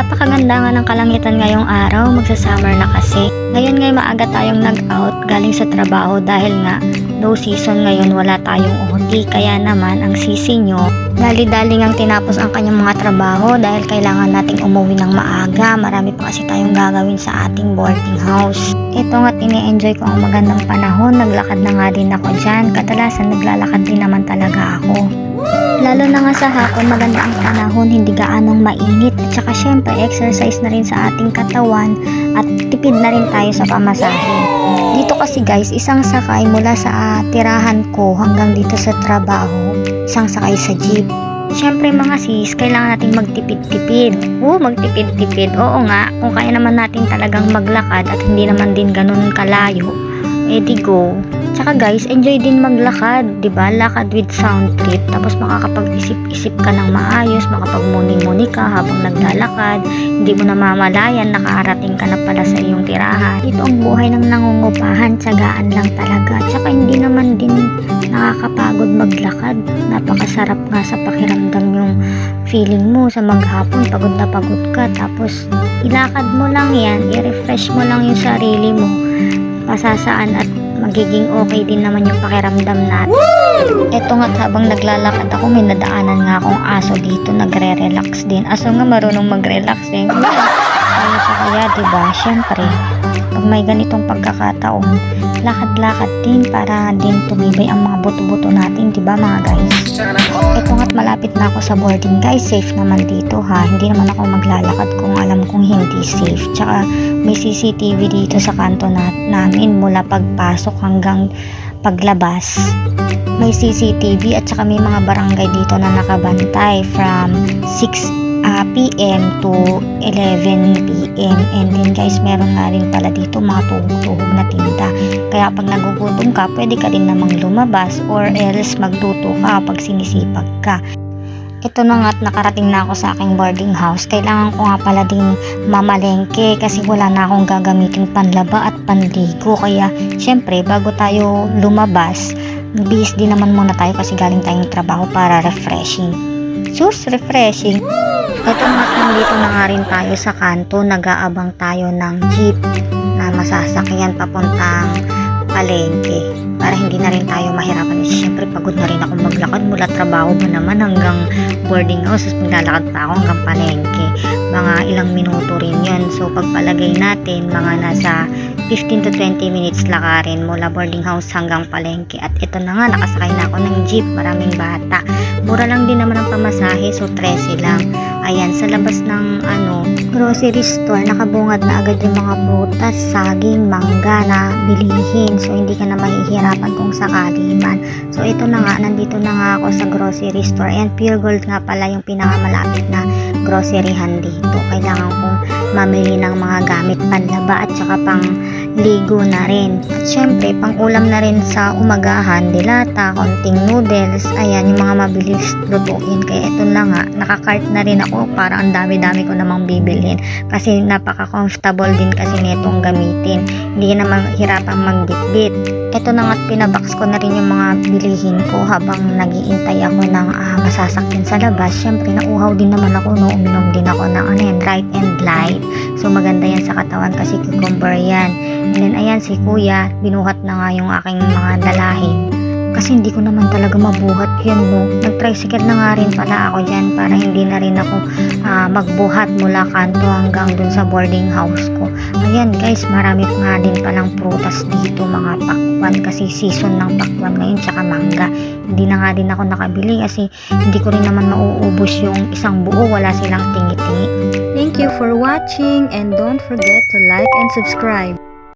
Napakaganda nga ng kalangitan ngayong araw, magsa-summer na kasi. Ngayon ngay maaga tayong nag-out galing sa trabaho dahil nga low season ngayon, wala tayong OT. Kaya naman ang sisi nyo, dali-dali ngang tinapos ang kanyang mga trabaho dahil kailangan nating umuwi ng maaga. Marami pa kasi tayong gagawin sa ating boarding house. Ito nga ini-enjoy ko ang magandang panahon, naglakad na nga din ako dyan. Kadalasan naglalakad din naman talaga ako. Lalo na nga sa hapon, maganda ang panahon, hindi gaanong mainit at saka syempre exercise na rin sa ating katawan at tipid na rin tayo sa pamasahe. Dito kasi guys, isang sakay mula sa tirahan ko hanggang dito sa trabaho, isang sakay sa jeep. Syempre mga sis, kailangan nating magtipid-tipid. Magtipid-tipid. Oo nga, kung kaya naman natin talagang maglakad at hindi naman din ganun kalayo, di go. Tsaka guys, enjoy din maglakad, 'di ba? Lakad with sound trip. Tapos makakapag-isip-isip ka ng maayos, makapagmuni-muni ka habang naglalakad. Hindi mo namamalayan, nakarating ka na pala sa iyong tirahan. Ito ang buhay ng nangungupahan, tiyagaan lang talaga. Tsaka hindi naman din nakakapagod maglakad. Napakasarap nga sa pakiramdam yung feeling mo sa maghapon, pagod na pagod ka. Tapos ilakad mo lang yan, i-refresh mo lang yung sarili mo. Pasasaan at magiging okay din naman yung pakiramdam natin. Eto nga't habang naglalakad ako, may nadaanan nga akong aso dito, nagre-relax din. Aso nga marunong mag-relax eh. Kaya pa kaya, diba? Syempre, pag may ganitong pagkakataon, lakad-lakad din para din tumibay ang mga buto-buto natin, diba mga guys? Eto nga't malapit na ako sa boarding guys, safe naman dito ha. Hindi naman ako maglalakad kung alam kong hindi safe. Tsaka may CCTV dito sa kanto namin mula pagpasok hanggang paglabas. May CCTV at saka may mga barangay dito na nakabantay from 6 PM to 11 PM. And then guys, meron nga rin pala dito mga tuhog-tuhog na tinda. Kaya pag nagugutom ka, pwede ka din namang lumabas or else magluto ka pag sinisipag ka. Ito na nga't nakarating na ako sa aking boarding house. Kailangan ko nga pala din mamalengke kasi wala na akong gagamitin panlaba at panligo. Kaya syempre bago tayo lumabas, bihis din naman muna tayo kasi galing tayong trabaho para refreshing. Refreshing. Ito nga't nandito na nga rin tayo sa kanto. Nag-aabang tayo ng jeep na masasakyan papuntang palengke para hindi na rin tayo mahirapan. Siyempre pagod na rin ako maglakad mula trabaho pa naman hanggang boarding house, maglalakad pa ako hanggang palengke, mga ilang minuto rin yun. So pagpalagay natin mga nasa 15 to 20 minutes lakarin mula boarding house hanggang palengke. At ito na nga, nakasakay na ako ng jeep, maraming bata, mura lang din naman ang pamasahe, so 13 lang. Ayan, sa labas ng grocery store, nakabungad na agad yung mga prutas, saging, mangga na bilihin. So, hindi ka na mahihirapan kung sakali man. So, ito na nga, nandito na nga ako sa grocery store. And Pure Gold nga pala yung pinakamalapit na groceryhan dito. Kailangan kong mamili ng mga gamit panlaba at saka pang ligo na rin. At syempre, pang ulam na rin sa umagahan, dilata, konting noodles, ayan, yung mga mabilis lutuin. Kaya ito na nga, nakakart na rin ako para ang dami-dami ko namang bibilhin. Kasi napaka-comfortable din kasi netong gamitin. Hindi na mahirapang magbitbit. Ito na nga, pinabox ko na rin yung mga bilihin ko habang nag-iintay ako ng masasakyan sa labas. Syempre, nauhaw din naman ako, no? Uminom din ako ng Right and Light. So, maganda yan sa katawan kasi cucumber yan. And then, ayan, si kuya, binuhat na nga yung aking mga dalahin. Kasi hindi ko naman talaga mabuhat yun, no? Nag-tricycle na nga rin pala ako dyan para hindi na rin ako magbuhat mula kanto hanggang dun sa boarding house ko. Ayan guys, marami nga din palang prutas dito, mga pakwan, kasi season ng pakwan ngayon, tsaka mangga. Hindi na nga din ako nakabili kasi hindi ko rin naman mauubos yung isang buo, wala silang tingi-tingi. Thank you for watching and don't forget to like and subscribe.